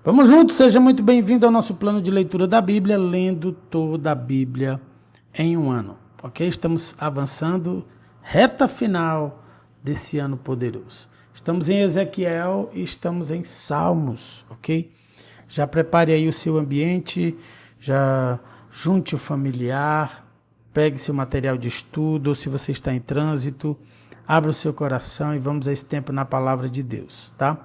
Vamos juntos, seja muito bem-vindo ao nosso plano de leitura da Bíblia, lendo toda a Bíblia em um ano, ok? Estamos avançando, reta final desse ano poderoso. Estamos em Ezequiel e estamos em Salmos, ok? Já prepare aí o seu ambiente, já junte o familiar, pegue seu material de estudo, ou se você está em trânsito, abra o seu coração e vamos a esse tempo na palavra de Deus, tá?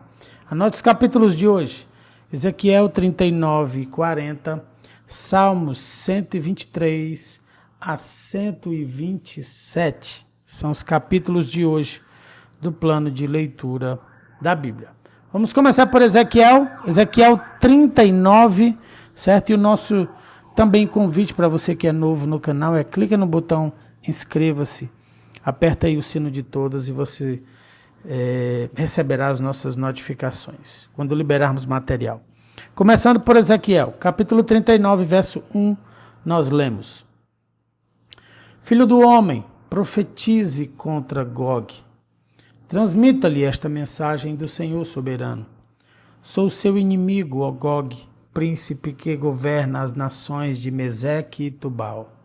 Anote os capítulos de hoje. Ezequiel 39 e 40, Salmos 123 a 127, são os capítulos de hoje do plano de leitura da Bíblia. Vamos começar por Ezequiel 39, certo? E o nosso também convite para você que é novo no canal é clica no botão inscreva-se, aperta aí o sino de todas e você receberá as nossas notificações quando liberarmos material. Começando por Ezequiel, capítulo 39, verso 1, nós lemos: Filho do homem, profetize contra Gog. Transmita-lhe esta mensagem do Senhor soberano. Sou seu inimigo, ó Gog, príncipe que governa as nações de Meseque e Tubal.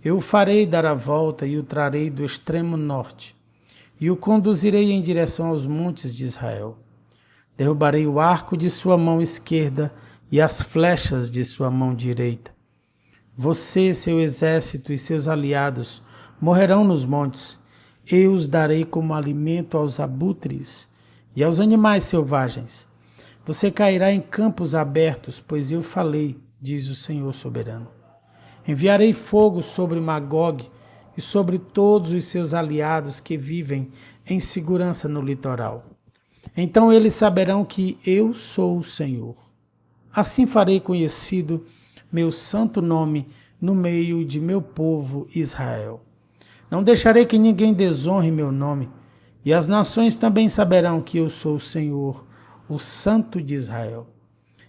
Eu o farei dar a volta e o trarei do extremo norte, e o conduzirei em direção aos montes de Israel. Derrubarei o arco de sua mão esquerda e as flechas de sua mão direita. Você, seu exército e seus aliados morrerão nos montes. Eu os darei como alimento aos abutres e aos animais selvagens. Você cairá em campos abertos, pois eu falei, diz o Senhor soberano. Enviarei fogo sobre Magog e sobre todos os seus aliados que vivem em segurança no litoral. Então eles saberão que eu sou o Senhor. Assim farei conhecido meu santo nome no meio de meu povo Israel. Não deixarei que ninguém desonre meu nome, e as nações também saberão que eu sou o Senhor, o Santo de Israel.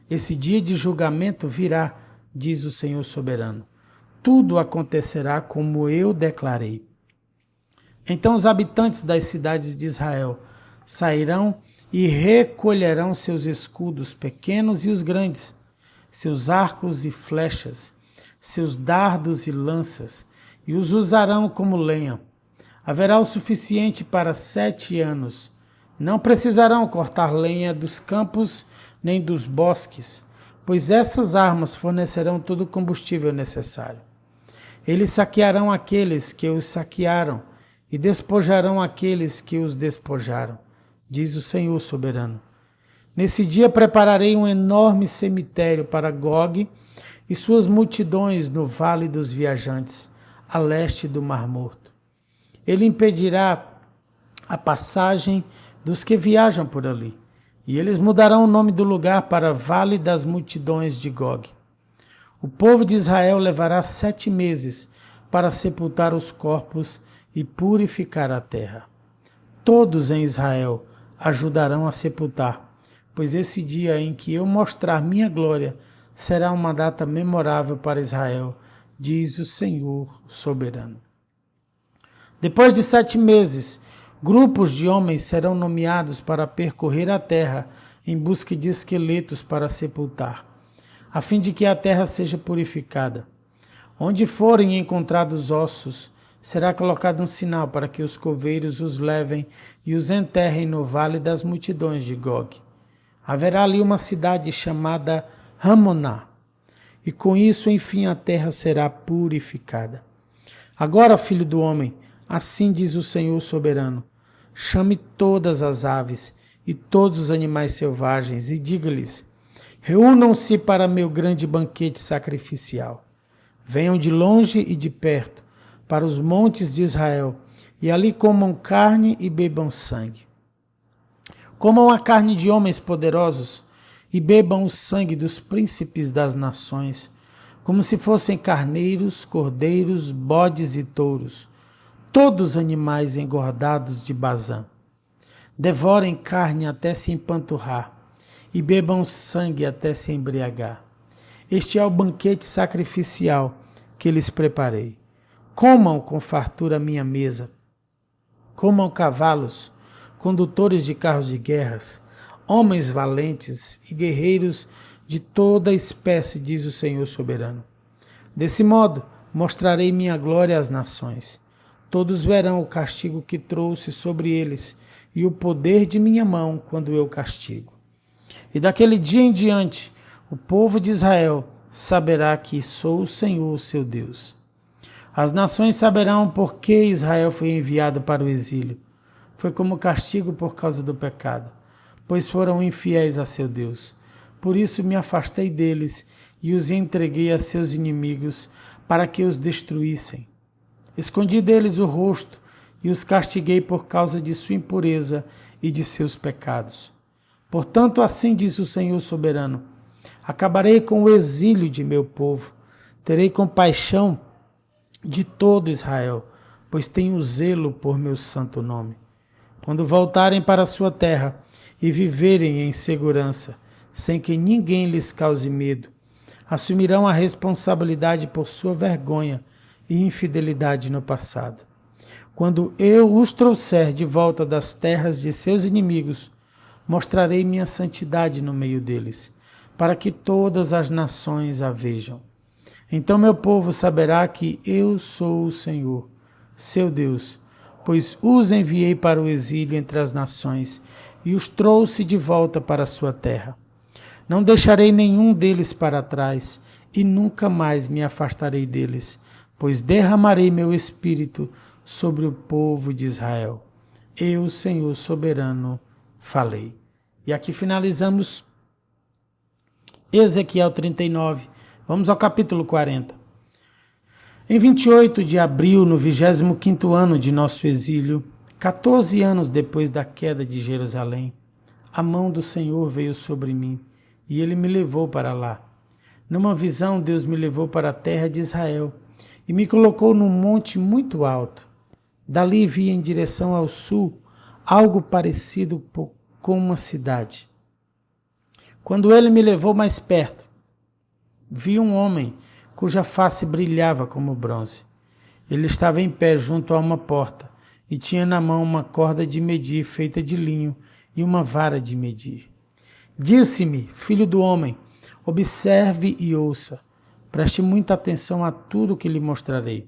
Esse dia de julgamento virá, diz o Senhor soberano. Tudo acontecerá como eu declarei. Então os habitantes das cidades de Israel sairão e recolherão seus escudos pequenos e os grandes, seus arcos e flechas, seus dardos e lanças, e os usarão como lenha. Haverá o suficiente para 7 anos. Não precisarão cortar lenha dos campos nem dos bosques, pois essas armas fornecerão todo o combustível necessário. Eles saquearão aqueles que os saquearam e despojarão aqueles que os despojaram, diz o Senhor soberano. Nesse dia prepararei um enorme cemitério para Gog e suas multidões no Vale dos Viajantes, a leste do Mar Morto. Ele impedirá a passagem dos que viajam por ali, e eles mudarão o nome do lugar para Vale das Multidões de Gog. O povo de Israel levará 7 meses para sepultar os corpos e purificar a terra. Todos em Israel ajudarão a sepultar, pois esse dia em que eu mostrar minha glória será uma data memorável para Israel, diz o Senhor soberano. Depois de 7 meses, grupos de homens serão nomeados para percorrer a terra em busca de esqueletos para sepultar, a fim de que a terra seja purificada. Onde forem encontrados ossos, será colocado um sinal para que os coveiros os levem e os enterrem no vale das multidões de Gog. Haverá ali uma cidade chamada Ramoná, e com isso, enfim, a terra será purificada. Agora, filho do homem, assim diz o Senhor soberano, chame todas as aves e todos os animais selvagens e diga-lhes: reúnam-se para meu grande banquete sacrificial. Venham de longe e de perto, para os montes de Israel, e ali comam carne e bebam sangue. Comam a carne de homens poderosos e bebam o sangue dos príncipes das nações, como se fossem carneiros, cordeiros, bodes e touros, todos animais engordados de Bazã. Devorem carne até se empanturrar e bebam sangue até se embriagar. Este é o banquete sacrificial que lhes preparei. Comam com fartura a minha mesa. Comam cavalos, condutores de carros de guerras, homens valentes e guerreiros de toda espécie, diz o Senhor soberano. Desse modo, mostrarei minha glória às nações. Todos verão o castigo que trouxe sobre eles e o poder de minha mão quando eu castigo. E daquele dia em diante, o povo de Israel saberá que sou o Senhor, seu Deus. As nações saberão por que Israel foi enviado para o exílio. Foi como castigo por causa do pecado, pois foram infiéis a seu Deus. Por isso me afastei deles e os entreguei a seus inimigos para que os destruíssem. Escondi deles o rosto e os castiguei por causa de sua impureza e de seus pecados. Portanto, assim diz o Senhor soberano: acabarei com o exílio de meu povo, terei compaixão de todo Israel, pois tenho zelo por meu santo nome. Quando voltarem para a sua terra e viverem em segurança, sem que ninguém lhes cause medo, assumirão a responsabilidade por sua vergonha e infidelidade no passado. Quando eu os trouxer de volta das terras de seus inimigos, mostrarei minha santidade no meio deles, para que todas as nações a vejam. Então meu povo saberá que eu sou o Senhor, seu Deus, pois os enviei para o exílio entre as nações e os trouxe de volta para a sua terra. Não deixarei nenhum deles para trás e nunca mais me afastarei deles, pois derramarei meu espírito sobre o povo de Israel. Eu, Senhor soberano, falei. E aqui finalizamos Ezequiel 39. Vamos ao capítulo 40. Em 28 de abril, no 25º ano de nosso exílio, 14 anos depois da queda de Jerusalém, a mão do Senhor veio sobre mim e ele me levou para lá. Numa visão, Deus me levou para a terra de Israel e me colocou num monte muito alto. Dali vi em direção ao sul algo parecido com uma cidade. Quando ele me levou mais perto, vi um homem cuja face brilhava como bronze. Ele estava em pé junto a uma porta e tinha na mão uma corda de medir feita de linho e uma vara de medir. Disse-me: filho do homem, observe e ouça. Preste muita atenção a tudo que lhe mostrarei.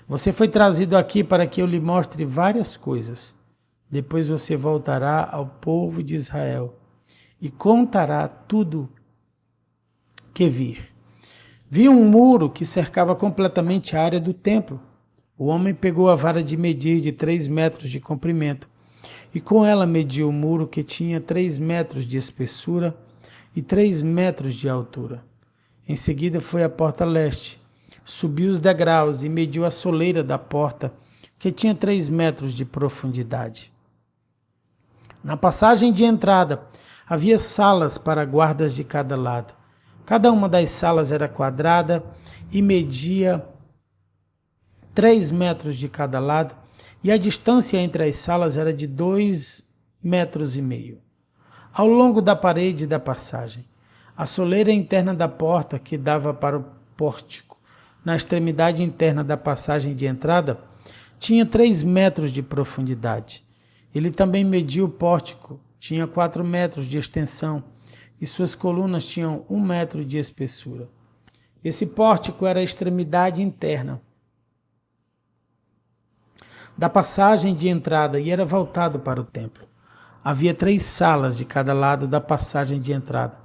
Você foi trazido aqui para que eu lhe mostre várias coisas. Depois você voltará ao povo de Israel e contará tudo que vir. Vi um muro que cercava completamente a área do templo. O homem pegou a vara de medir de 3 metros de comprimento e com ela mediu o muro que tinha 3 metros de espessura e 3 metros de altura. Em seguida foi à porta leste, subiu os degraus e mediu a soleira da porta, que tinha 3 metros de profundidade. Na passagem de entrada havia salas para guardas de cada lado. Cada uma das salas era quadrada e media 3 metros de cada lado, e a distância entre as salas era de 2,5 metros. Ao longo da parede da passagem, a soleira interna da porta que dava para o pórtico, na extremidade interna da passagem de entrada, tinha 3 metros de profundidade. Ele também mediu o pórtico, tinha 4 metros de extensão e suas colunas tinham 1 metro de espessura. Esse pórtico era a extremidade interna da passagem de entrada e era voltado para o templo. Havia 3 salas de cada lado da passagem de entrada.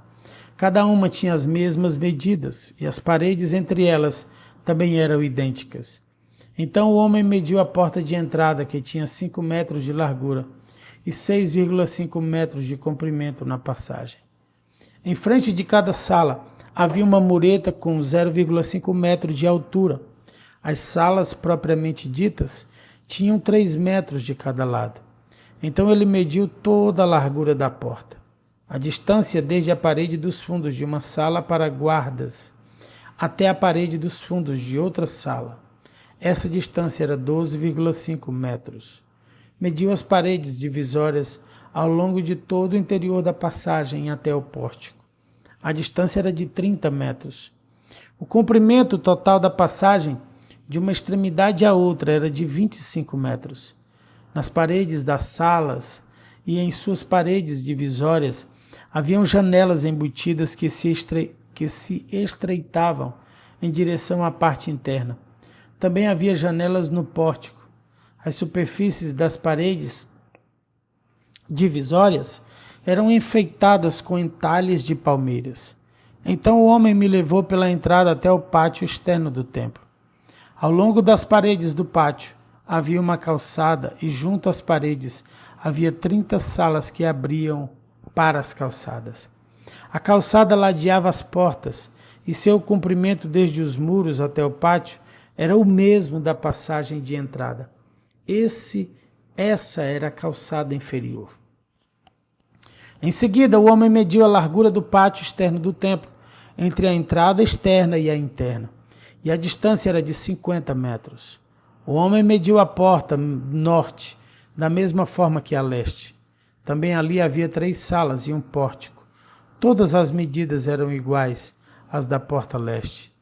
Cada uma tinha as mesmas medidas e as paredes entre elas também eram idênticas. Então o homem mediu a porta de entrada, que tinha 5 metros de largura e 6,5 metros de comprimento na passagem. Em frente de cada sala havia uma mureta com 0,5 metros de altura. As salas propriamente ditas tinham 3 metros de cada lado. Então ele mediu toda a largura da porta, a distância desde a parede dos fundos de uma sala para guardas até a parede dos fundos de outra sala. Essa distância era 12,5 metros. Mediu as paredes divisórias ao longo de todo o interior da passagem até o pórtico. A distância era de 30 metros. O comprimento total da passagem de uma extremidade à outra era de 25 metros. Nas paredes das salas e em suas paredes divisórias haviam janelas embutidas que se estreitavam em direção à parte interna. Também havia janelas no pórtico. As superfícies das paredes divisórias eram enfeitadas com entalhes de palmeiras. Então o homem me levou pela entrada até o pátio externo do templo. Ao longo das paredes do pátio havia uma calçada e junto às paredes havia 30 salas que abriam para as calçadas. A calçada ladeava as portas e seu comprimento desde os muros até o pátio era o mesmo da passagem de entrada. Essa era a calçada inferior. Em seguida, o homem mediu a largura do pátio externo do templo, entre a entrada externa e a interna, e a distância era de 50 metros. O homem mediu a porta norte, da mesma forma que a leste. Também ali havia 3 salas e um pórtico. Todas as medidas eram iguais às da porta leste.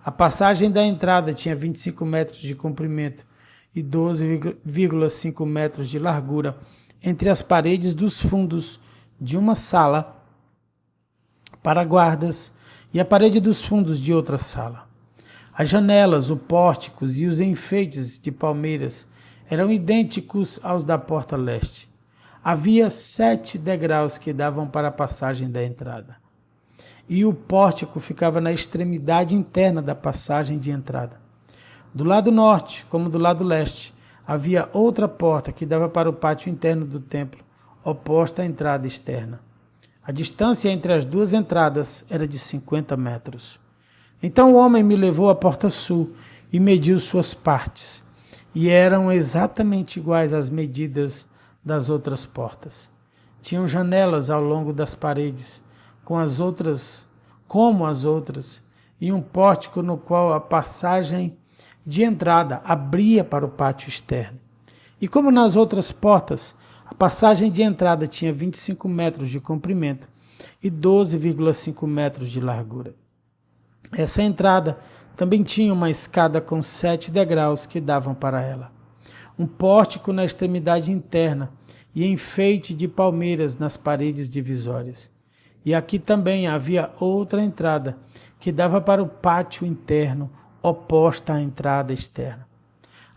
A passagem da entrada tinha 25 metros de comprimento e 12,5 metros de largura entre as paredes dos fundos de uma sala para guardas e a parede dos fundos de outra sala. As janelas, os pórticos e os enfeites de palmeiras eram idênticos aos da porta leste. Havia 7 degraus que davam para a passagem da entrada. E o pórtico ficava na extremidade interna da passagem de entrada. Do lado norte, como do lado leste, havia outra porta que dava para o pátio interno do templo, oposta à entrada externa. A distância entre as 2 entradas era de 50 metros. Então o homem me levou à porta sul e mediu suas partes, e eram exatamente iguais às medidas das outras portas. Tinham janelas ao longo das paredes, como as outras, e um pórtico no qual a passagem de entrada abria para o pátio externo. E como nas outras portas, a passagem de entrada tinha 25 metros de comprimento e 12,5 metros de largura. Essa entrada também tinha uma escada com 7 degraus que davam para ela, um pórtico na extremidade interna e enfeite de palmeiras nas paredes divisórias. E aqui também havia outra entrada que dava para o pátio interno, oposta à entrada externa.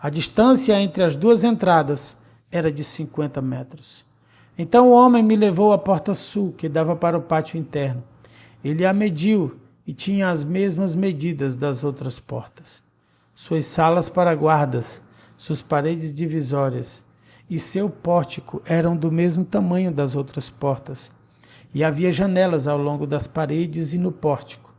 A distância entre as 2 entradas era de 50 metros. Então o homem me levou à porta sul, que dava para o pátio interno. Ele a mediu e tinha as mesmas medidas das outras portas. Suas salas para guardas, suas paredes divisórias e seu pórtico eram do mesmo tamanho das outras portas. E havia janelas ao longo das paredes e no pórtico.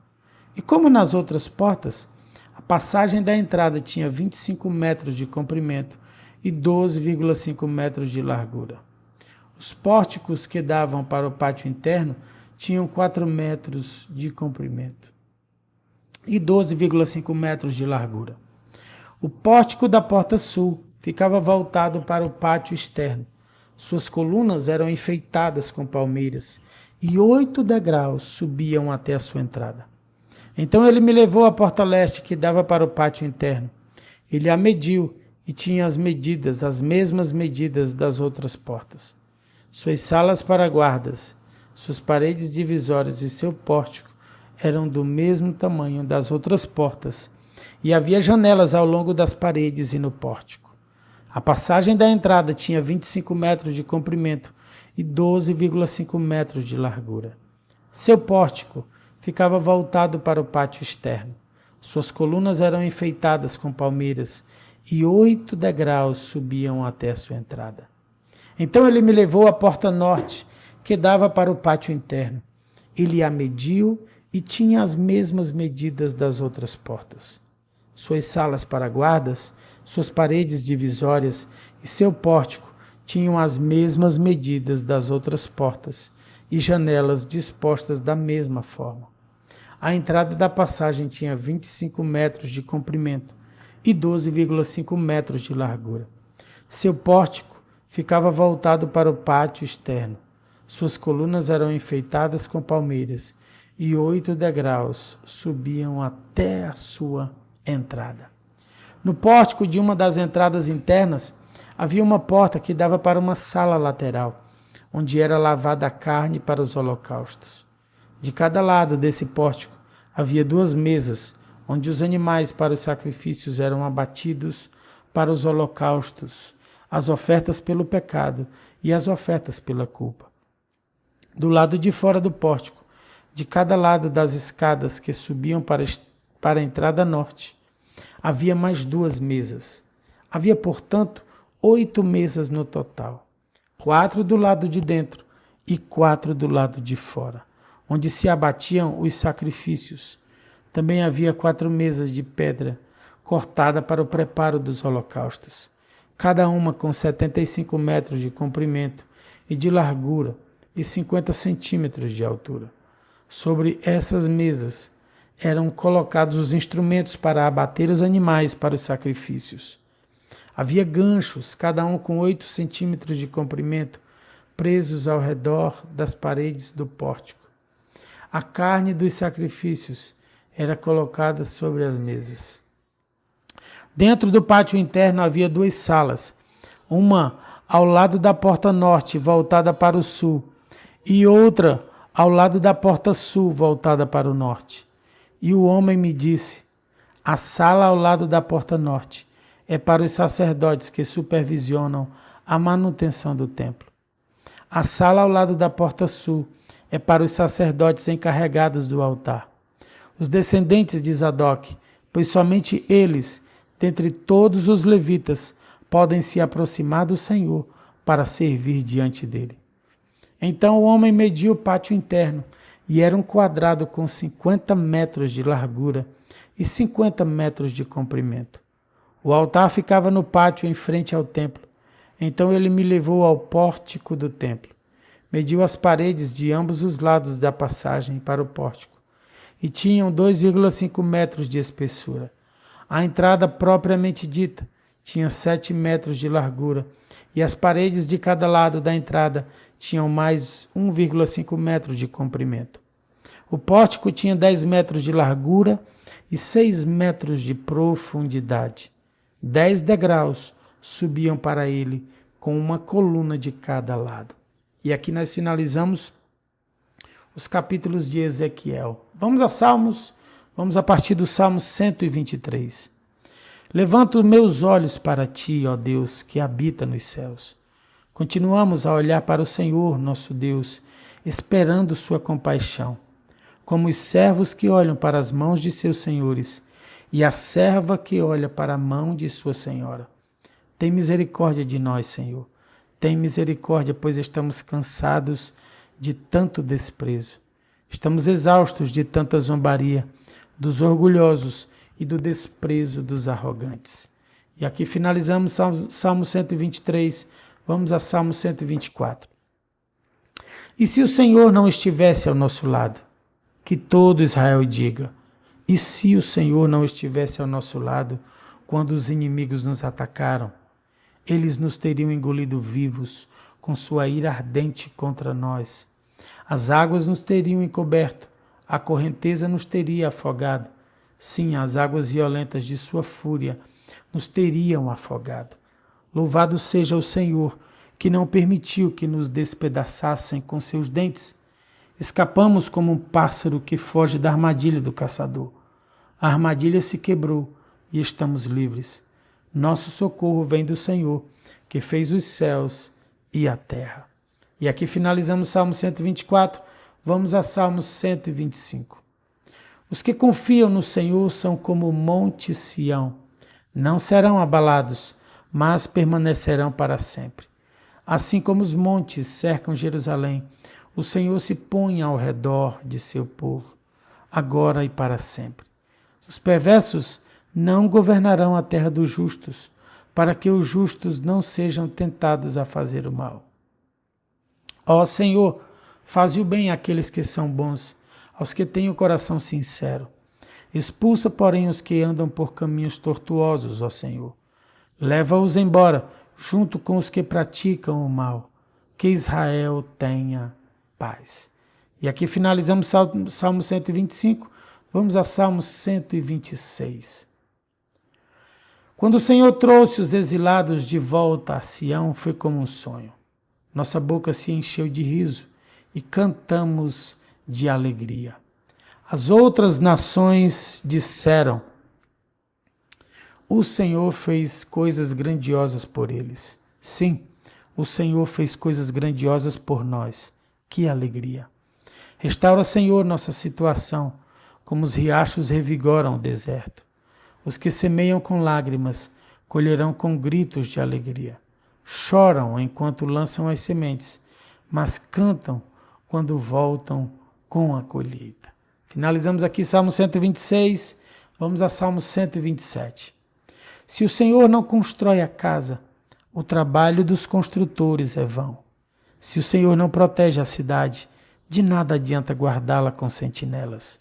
E como nas outras portas, a passagem da entrada tinha 25 metros de comprimento e 12,5 metros de largura. Os pórticos que davam para o pátio interno tinham 4 metros de comprimento e 12,5 metros de largura. O pórtico da porta sul ficava voltado para o pátio externo. Suas colunas eram enfeitadas com palmeiras e 8 degraus subiam até a sua entrada. Então ele me levou à porta leste que dava para o pátio interno. Ele a mediu e tinha as mesmas medidas das outras portas. Suas salas para guardas, suas paredes divisórias e seu pórtico eram do mesmo tamanho das outras portas, e havia janelas ao longo das paredes e no pórtico. A passagem da entrada tinha 25 metros de comprimento e 12,5 metros de largura. Seu pórtico ficava voltado para o pátio externo. Suas colunas eram enfeitadas com palmeiras e 8 degraus subiam até a sua entrada. Então ele me levou à porta norte, que dava para o pátio interno. Ele a mediu e tinha as mesmas medidas das outras portas. Suas salas para guardas, suas paredes divisórias e seu pórtico tinham as mesmas medidas das outras portas e janelas dispostas da mesma forma. A entrada da passagem tinha 25 metros de comprimento e 12,5 metros de largura. Seu pórtico ficava voltado para o pátio externo. Suas colunas eram enfeitadas com palmeiras e 8 degraus subiam até a sua entrada. No pórtico de uma das entradas internas havia uma porta que dava para uma sala lateral. onde era lavada a carne para os holocaustos. De cada lado desse pórtico havia 2 mesas, onde os animais para os sacrifícios eram abatidos para os holocaustos, as ofertas pelo pecado e as ofertas pela culpa. Do lado de fora do pórtico, de cada lado das escadas que subiam para a entrada norte, havia mais 2 mesas. Havia, portanto, 8 mesas no total, 4 do lado de dentro e 4 do lado de fora, onde se abatiam os sacrifícios. Também havia 4 mesas de pedra cortada para o preparo dos holocaustos, cada uma com 75 metros de comprimento e de largura e 50 centímetros de altura. Sobre essas mesas eram colocados os instrumentos para abater os animais para os sacrifícios. Havia ganchos, cada um com 8 centímetros de comprimento, presos ao redor das paredes do pórtico. A carne dos sacrifícios era colocada sobre as mesas. Dentro do pátio interno havia 2 salas, uma ao lado da porta norte, voltada para o sul, e outra ao lado da porta sul, voltada para o norte. E o homem me disse: a sala ao lado da porta norte é para os sacerdotes que supervisionam a manutenção do templo. A sala ao lado da porta sul é para os sacerdotes encarregados do altar, os descendentes de Zadok, pois somente eles, dentre todos os levitas, podem se aproximar do Senhor para servir diante dele. Então o homem mediu o pátio interno, e era um quadrado com 50 metros de largura e 50 metros de comprimento. O altar ficava no pátio em frente ao templo. Então ele me levou ao pórtico do templo. Mediu as paredes de ambos os lados da passagem para o pórtico, e tinham 2,5 metros de espessura. A entrada propriamente dita tinha 7 metros de largura, e as paredes de cada lado da entrada tinham mais 1,5 metros de comprimento. O pórtico tinha 10 metros de largura e 6 metros de profundidade. 10 degraus subiam para ele, com uma coluna de cada lado. E aqui nós finalizamos os capítulos de Ezequiel. Vamos a Salmos, vamos a partir do Salmo 123. Levanto meus olhos para ti, ó Deus, que habita nos céus. Continuamos a olhar para o Senhor, nosso Deus, esperando sua compaixão, como os servos que olham para as mãos de seus senhores, e a serva que olha para a mão de sua senhora. Tem misericórdia de nós, Senhor. Tem misericórdia, pois estamos cansados de tanto desprezo. Estamos exaustos de tanta zombaria dos orgulhosos e do desprezo dos arrogantes. E aqui finalizamos Salmo 123, vamos a Salmo 124. E se o Senhor não estivesse ao nosso lado? Que todo Israel diga: e se o Senhor não estivesse ao nosso lado quando os inimigos nos atacaram? Eles nos teriam engolido vivos com sua ira ardente contra nós. As águas nos teriam encoberto, a correnteza nos teria afogado. Sim, as águas violentas de sua fúria nos teriam afogado. Louvado seja o Senhor, que não permitiu que nos despedaçassem com seus dentes. Escapamos como um pássaro que foge da armadilha do caçador. A armadilha se quebrou e estamos livres. Nosso socorro vem do Senhor, que fez os céus e a terra. E aqui finalizamos Salmo 124, vamos a Salmo 125. Os que confiam no Senhor são como o monte Sião. Não serão abalados, mas permanecerão para sempre. Assim como os montes cercam Jerusalém, o Senhor se põe ao redor de seu povo, agora e para sempre. Os perversos não governarão a terra dos justos, para que os justos não sejam tentados a fazer o mal. Ó Senhor, faze o bem àqueles que são bons, aos que têm o coração sincero. Expulsa, porém, os que andam por caminhos tortuosos, ó Senhor. Leva-os embora, junto com os que praticam o mal. Que Israel tenha paz. E aqui finalizamos Salmo 125, vamos a Salmo 126. Quando o Senhor trouxe os exilados de volta a Sião, foi como um sonho. Nossa boca se encheu de riso e cantamos de alegria. As outras nações disseram: o Senhor fez coisas grandiosas por eles. Sim, o Senhor fez coisas grandiosas por nós. Que alegria! Restaura, Senhor, nossa situação, como os riachos revigoram o deserto. Os que semeiam com lágrimas colherão com gritos de alegria. Choram enquanto lançam as sementes, mas cantam quando voltam com a colheita. Finalizamos aqui Salmo 126, vamos a Salmo 127. Se o Senhor não constrói a casa, o trabalho dos construtores é vão. Se o Senhor não protege a cidade, de nada adianta guardá-la com sentinelas.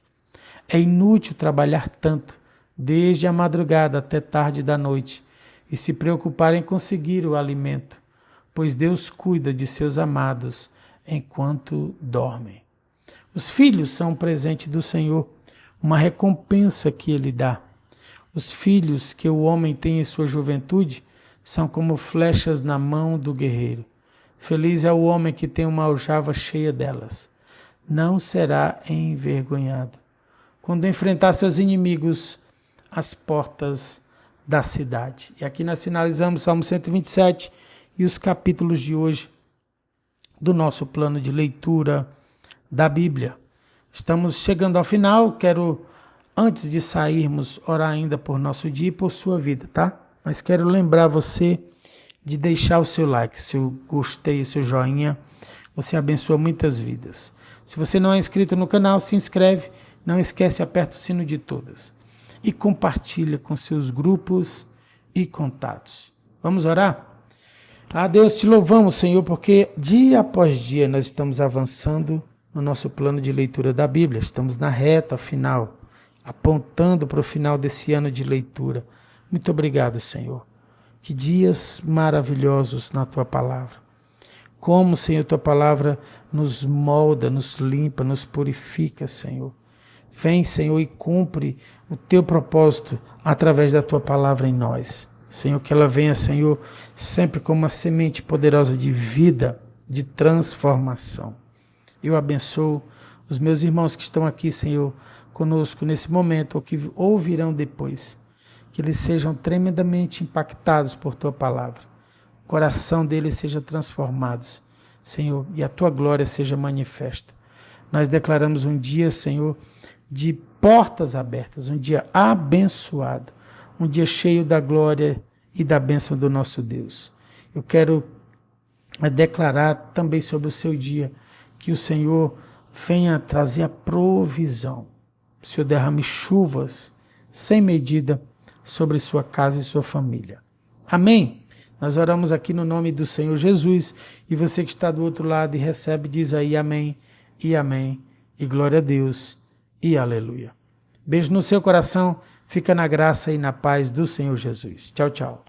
É inútil trabalhar tanto, desde a madrugada até tarde da noite, e se preocupar em conseguir o alimento, pois Deus cuida de seus amados enquanto dormem. Os filhos são um presente do Senhor, uma recompensa que Ele dá. Os filhos que o homem tem em sua juventude são como flechas na mão do guerreiro. Feliz é o homem que tem uma aljava cheia delas. Não será envergonhado quando enfrentar seus inimigos às portas da cidade. E aqui nós finalizamos Salmo 127 e os capítulos de hoje do nosso plano de leitura da Bíblia. Estamos chegando ao final. Quero, antes de sairmos, orar ainda por nosso dia e por sua vida, tá? Mas quero lembrar você de deixar o seu like, seu gostei, seu joinha. Você abençoa muitas vidas. Se você não é inscrito no canal, se inscreve. Não esquece, aperta o sino de todas. E compartilha com seus grupos e contatos. Vamos orar? Deus, te louvamos, Senhor, porque dia após dia nós estamos avançando no nosso plano de leitura da Bíblia. Estamos na reta final, apontando para o final desse ano de leitura. Muito obrigado, Senhor. Que dias maravilhosos na Tua Palavra. Como, Senhor, Tua Palavra nos molda, nos limpa, nos purifica, Senhor. Vem, Senhor, e cumpre o Teu propósito através da Tua Palavra em nós. Senhor, que ela venha, Senhor, sempre como uma semente poderosa de vida, de transformação. Eu abençoo os meus irmãos que estão aqui, Senhor, conosco nesse momento, ou que ouvirão depois. Que eles sejam tremendamente impactados por Tua Palavra. O coração deles seja transformado, Senhor, e a Tua glória seja manifesta. Nós declaramos um dia, Senhor, de portas abertas, um dia abençoado, um dia cheio da glória e da bênção do nosso Deus. Eu quero declarar também sobre o seu dia que o Senhor venha trazer a provisão. O Senhor derrame chuvas sem medida sobre sua casa e sua família. Amém? Nós oramos aqui no nome do Senhor Jesus, e você que está do outro lado e recebe, diz aí amém, e glória a Deus, e aleluia. Beijo no seu coração, fica na graça e na paz do Senhor Jesus. Tchau, tchau.